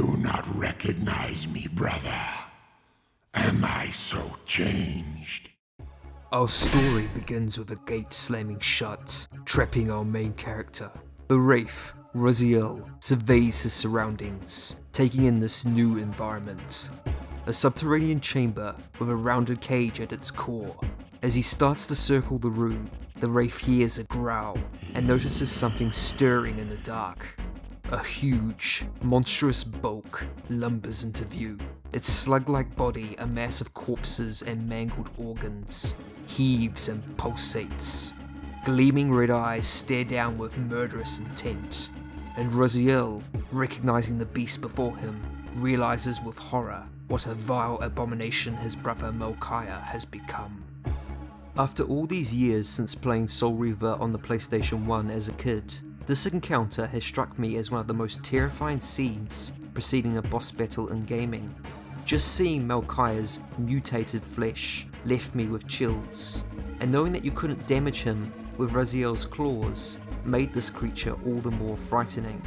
do not recognize me, brother? Am I so changed? Our story begins with a gate slamming shut, trapping our main character. The Wraith, Raziel, surveys his surroundings, taking in this new environment. A subterranean chamber with a rounded cage at its core. As he starts to circle the room, the Wraith hears a growl and notices something stirring in the dark. A huge, monstrous bulk lumbers into view. Its slug-like body, a mass of corpses and mangled organs, heaves and pulsates. Gleaming red eyes stare down with murderous intent, and Raziel, recognizing the beast before him, realizes with horror what a vile abomination his brother Melchiah has become. After all these years since playing Soul Reaver on the PlayStation 1 as a kid, this encounter has struck me as one of the most terrifying scenes preceding a boss battle in gaming. Just seeing Melchiah's mutated flesh left me with chills, and knowing that you couldn't damage him with Raziel's claws made this creature all the more frightening.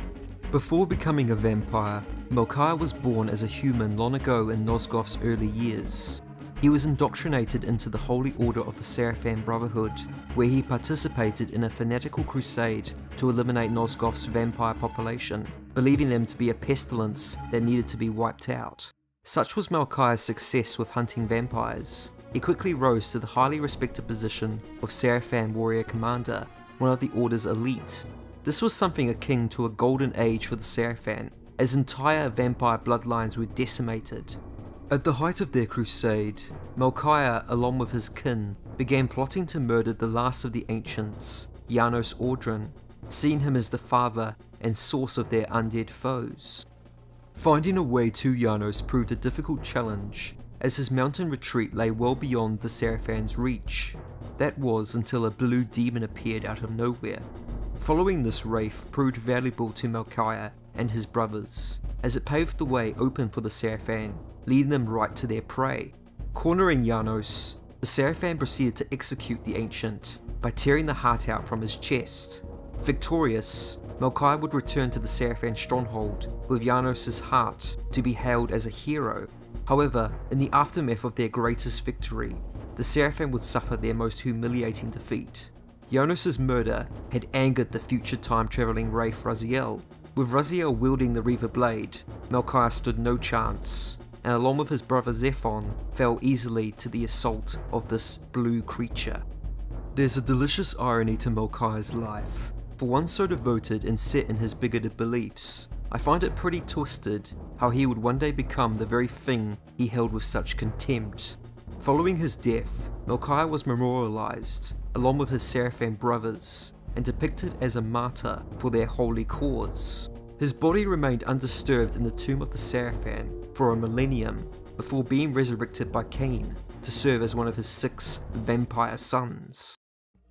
Before becoming a vampire, Melchiah was born as a human long ago in Nosgoth's early years. He was indoctrinated into the Holy Order of the Seraphim Brotherhood, where he participated in a fanatical crusade to eliminate Nosgoth's vampire population, believing them to be a pestilence that needed to be wiped out. Such was Melchiah's success with hunting vampires. He quickly rose to the highly respected position of Seraphim Warrior Commander, one of the Order's elite. This was something akin to a golden age for the Seraphim, as entire vampire bloodlines were decimated. At the height of their crusade, Melchiah, along with his kin, began plotting to murder the last of the ancients, Janos Audron, seeing him as the father and source of their undead foes. Finding a way to Janos proved a difficult challenge, as his mountain retreat lay well beyond the Seraphim's reach. That was until a blue demon appeared out of nowhere. Following this wraith proved valuable to Melchiah and his brothers, as it paved the way open for the Seraphim, leading them right to their prey. Cornering Janos, the Seraphim proceeded to execute the ancient by tearing the heart out from his chest. Victorious, Melchiah would return to the Seraphim stronghold with Janos' heart to be hailed as a hero. However, in the aftermath of their greatest victory, the Seraphim would suffer their most humiliating defeat. Janos' murder had angered the future time-travelling wraith Raziel. With Raziel wielding the Reaver blade, Melchiah stood no chance, and along with his brother Zephon, fell easily to the assault of this blue creature. There's a delicious irony to Melchiah's life. For one so devoted and set in his bigoted beliefs, I find it pretty twisted how he would one day become the very thing he held with such contempt. Following his death, Melchiah was memorialized, along with his Seraphim brothers, and depicted as a martyr for their holy cause. His body remained undisturbed in the tomb of the Seraphim for a millennium before being resurrected by Kain to serve as one of his 6 vampire sons.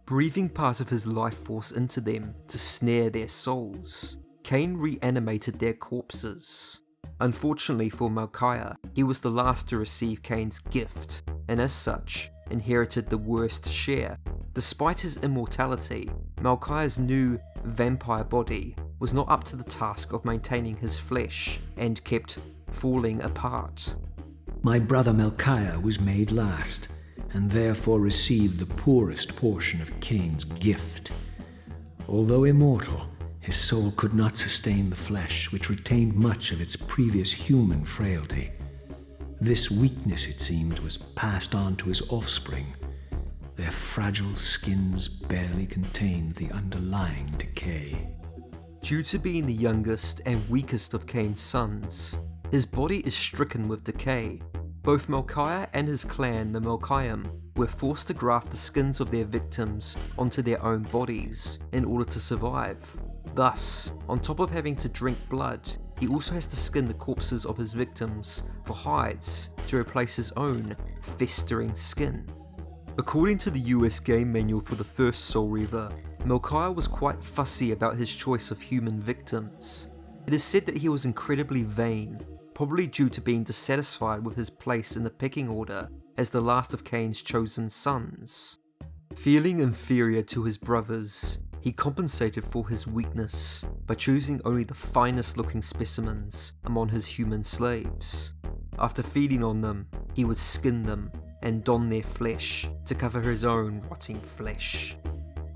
Breathing part of his life force into them to snare their souls, Kain reanimated their corpses. Unfortunately for Melchiah, he was the last to receive Kain's gift, and as such, inherited the worst share. Despite his immortality, Melchiah's new vampire body was not up to the task of maintaining his flesh, and kept falling apart. My brother Melchiah was made last, and therefore received the poorest portion of Kain's gift. Although immortal, his soul could not sustain the flesh, which retained much of its previous human frailty. This weakness, it seemed, was passed on to his offspring. Their fragile skins barely contained the underlying decay. Due to being the youngest and weakest of Kain's sons, his body is stricken with decay. Both Melchiah and his clan, the Melchiam, were forced to graft the skins of their victims onto their own bodies in order to survive. Thus, on top of having to drink blood, he also has to skin the corpses of his victims for hides to replace his own festering skin. According to the US game manual for the first Soul Reaver, Melchiah was quite fussy about his choice of human victims. It is said that he was incredibly vain, probably due to being dissatisfied with his place in the pecking order as the last of Kain's chosen sons. Feeling inferior to his brothers, he compensated for his weakness by choosing only the finest looking specimens among his human slaves. After feeding on them, he would skin them and don their flesh to cover his own rotting flesh.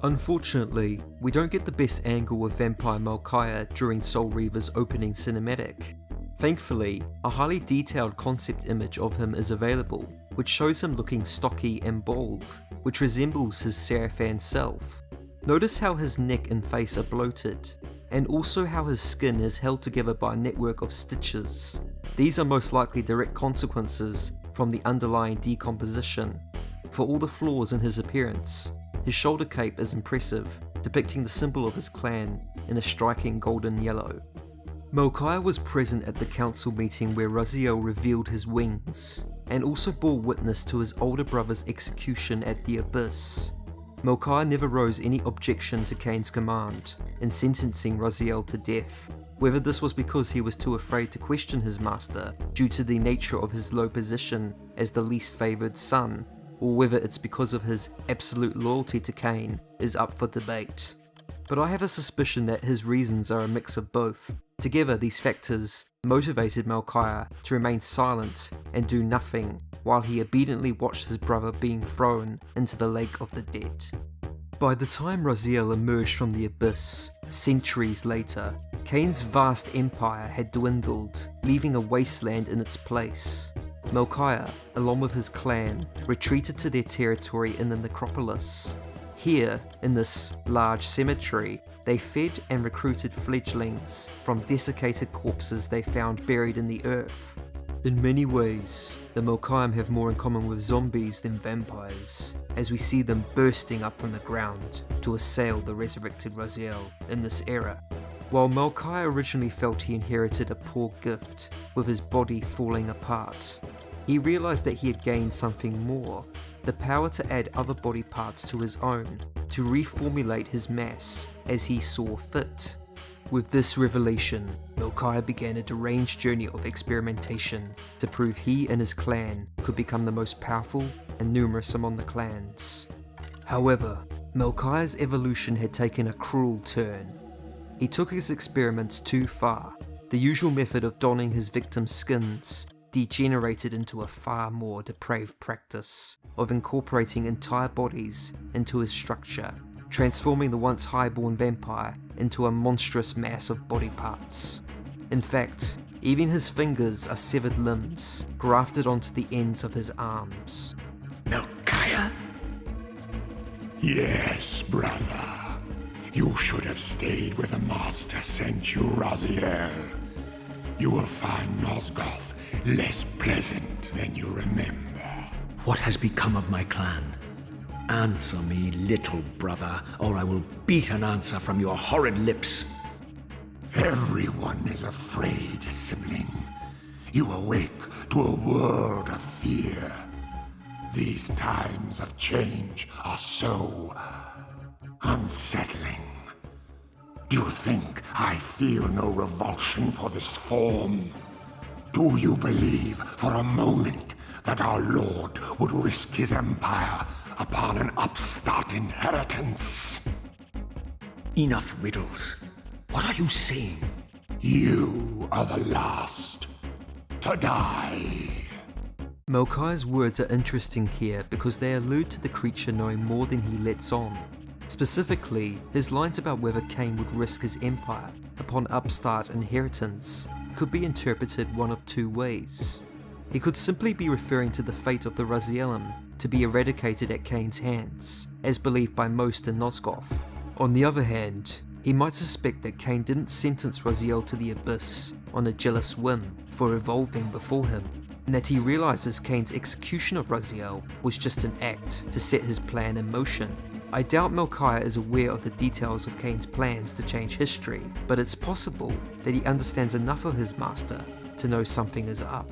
Unfortunately, we don't get the best angle of vampire Melchiah during Soul Reaver's opening cinematic. Thankfully, a highly detailed concept image of him is available, which shows him looking stocky and bald, which resembles his Seraphan self. Notice how his neck and face are bloated, and also how his skin is held together by a network of stitches. These are most likely direct consequences from the underlying decomposition. For all the flaws in his appearance, his shoulder cape is impressive, depicting the symbol of his clan in a striking golden yellow. Melchiah was present at the council meeting where Raziel revealed his wings, and also bore witness to his older brother's execution at the Abyss. Melchiah never rose any objection to Kain's command in sentencing Raziel to death, whether this was because he was too afraid to question his master due to the nature of his low position as the least favoured son, or whether it's because of his absolute loyalty to Kain is up for debate. But I have a suspicion that his reasons are a mix of both. Together, these factors motivated Melchiah to remain silent and do nothing while he obediently watched his brother being thrown into the lake of the dead. By the time Raziel emerged from the Abyss, centuries later, Kain's vast empire had dwindled, leaving a wasteland in its place. Melchiah, along with his clan, retreated to their territory in the necropolis. Here, in this large cemetery, they fed and recruited fledglings from desiccated corpses they found buried in the earth. In many ways, the Melchiah have more in common with zombies than vampires, as we see them bursting up from the ground to assail the resurrected Raziel in this era. While Melchiah originally felt he inherited a poor gift, with his body falling apart, he realised that he had gained something more, the power to add other body parts to his own, to reformulate his mass as he saw fit. With this revelation, Melchiah began a deranged journey of experimentation to prove he and his clan could become the most powerful and numerous among the clans. However, Melchiah's evolution had taken a cruel turn. He took his experiments too far. The usual method of donning his victims' skins degenerated into a far more depraved practice of incorporating entire bodies into his structure, transforming the once highborn vampire into a monstrous mass of body parts. In fact, even his fingers are severed limbs grafted onto the ends of his arms. Melchiah? Yes, brother. You should have stayed where the master sent you, Raziel. You will find Nosgoth less pleasant than you remember. What has become of my clan? Answer me, little brother, or I will beat an answer from your horrid lips. Everyone is afraid, sibling. You awake to a world of fear. These times of change are so unsettling. Do you think I feel no revulsion for this form? Do you believe for a moment that our Lord would risk his empire upon an upstart inheritance? Enough riddles. What are you saying? You are the last to die. Melchiah's words are interesting here because they allude to the creature knowing more than he lets on. Specifically, his lines about whether Kain would risk his empire upon upstart inheritance could be interpreted one of two ways. He could simply be referring to the fate of the Razielim to be eradicated at Kain's hands, as believed by most in Nosgoth. On the other hand, he might suspect that Kain didn't sentence Raziel to the Abyss on a jealous whim for evolving before him, and that he realizes Kain's execution of Raziel was just an act to set his plan in motion. I doubt Melchiah is aware of the details of Kain's plans to change history, but it's possible that he understands enough of his master to know something is up.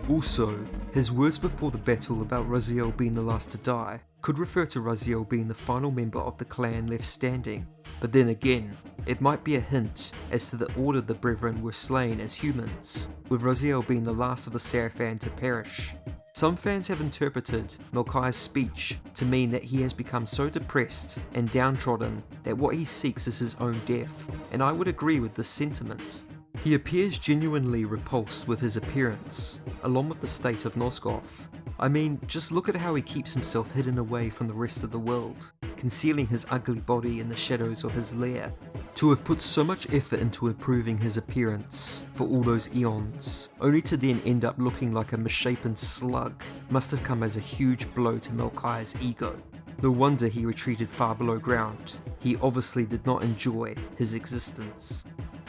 Also, his words before the battle about Raziel being the last to die could refer to Raziel being the final member of the clan left standing, but then again, it might be a hint as to the order the Brethren were slain as humans, with Raziel being the last of the Seraphan to perish. Some fans have interpreted Melchiah's speech to mean that he has become so depressed and downtrodden that what he seeks is his own death, and I would agree with this sentiment. He appears genuinely repulsed with his appearance, along with the state of Nosgoth. I mean, just look at how he keeps himself hidden away from the rest of the world, concealing his ugly body in the shadows of his lair. To have put so much effort into improving his appearance for all those eons, only to then end up looking like a misshapen slug, must have come as a huge blow to Melchiah's ego. No wonder he retreated far below ground. He obviously did not enjoy his existence.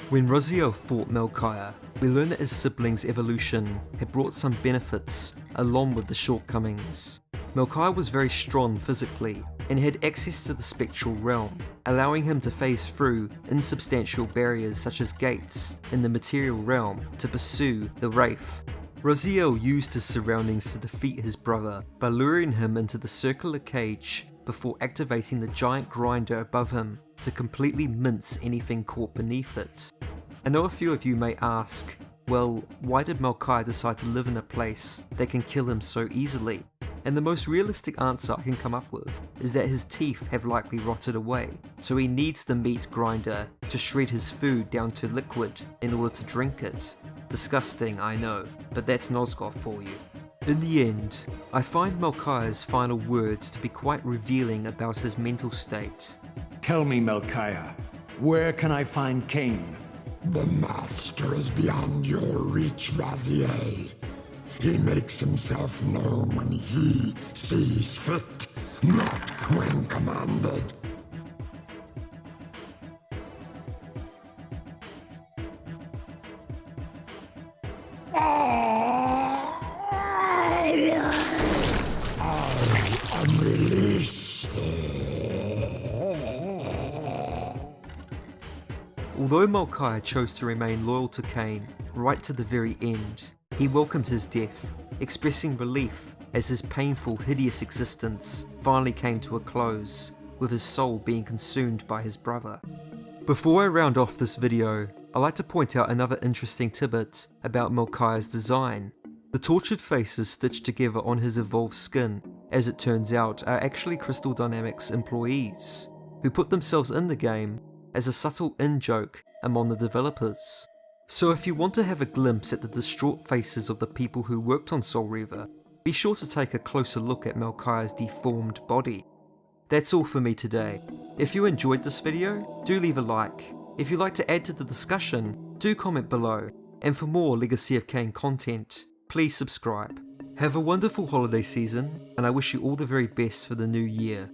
When Raziel fought Melchiah, we learn that his siblings' evolution had brought some benefits along with the shortcomings. Melchiah was very strong physically and had access to the spectral realm, allowing him to phase through insubstantial barriers such as gates in the material realm to pursue the Wraith. Raziel used his surroundings to defeat his brother by luring him into the circular cage before activating the giant grinder above him to completely mince anything caught beneath it. I know a few of you may ask, well, why did Melchiah decide to live in a place that can kill him so easily? And the most realistic answer I can come up with is that his teeth have likely rotted away, so he needs the meat grinder to shred his food down to liquid in order to drink it. Disgusting, I know, but that's Nosgoth for you. In the end, I find Melchiah's final words to be quite revealing about his mental state. Tell me, Melchiah, where can I find Kain? The Master is beyond your reach, Raziel. He makes himself known when he sees fit, not when commanded. I am released. Although Melchiah chose to remain loyal to Kain right to the very end, he welcomed his death, expressing relief as his painful, hideous existence finally came to a close, with his soul being consumed by his brother. Before I round off this video, I'd like to point out another interesting tidbit about Melchiah's design. The tortured faces stitched together on his evolved skin, as it turns out, are actually Crystal Dynamics employees, who put themselves in the game as a subtle in-joke among the developers. So if you want to have a glimpse at the distraught faces of the people who worked on Soul Reaver, be sure to take a closer look at Melchiah's deformed body. That's all for me today. If you enjoyed this video, do leave a like. If you'd like to add to the discussion, do comment below. And for more Legacy of Kain content, please subscribe. Have a wonderful holiday season, and I wish you all the very best for the new year.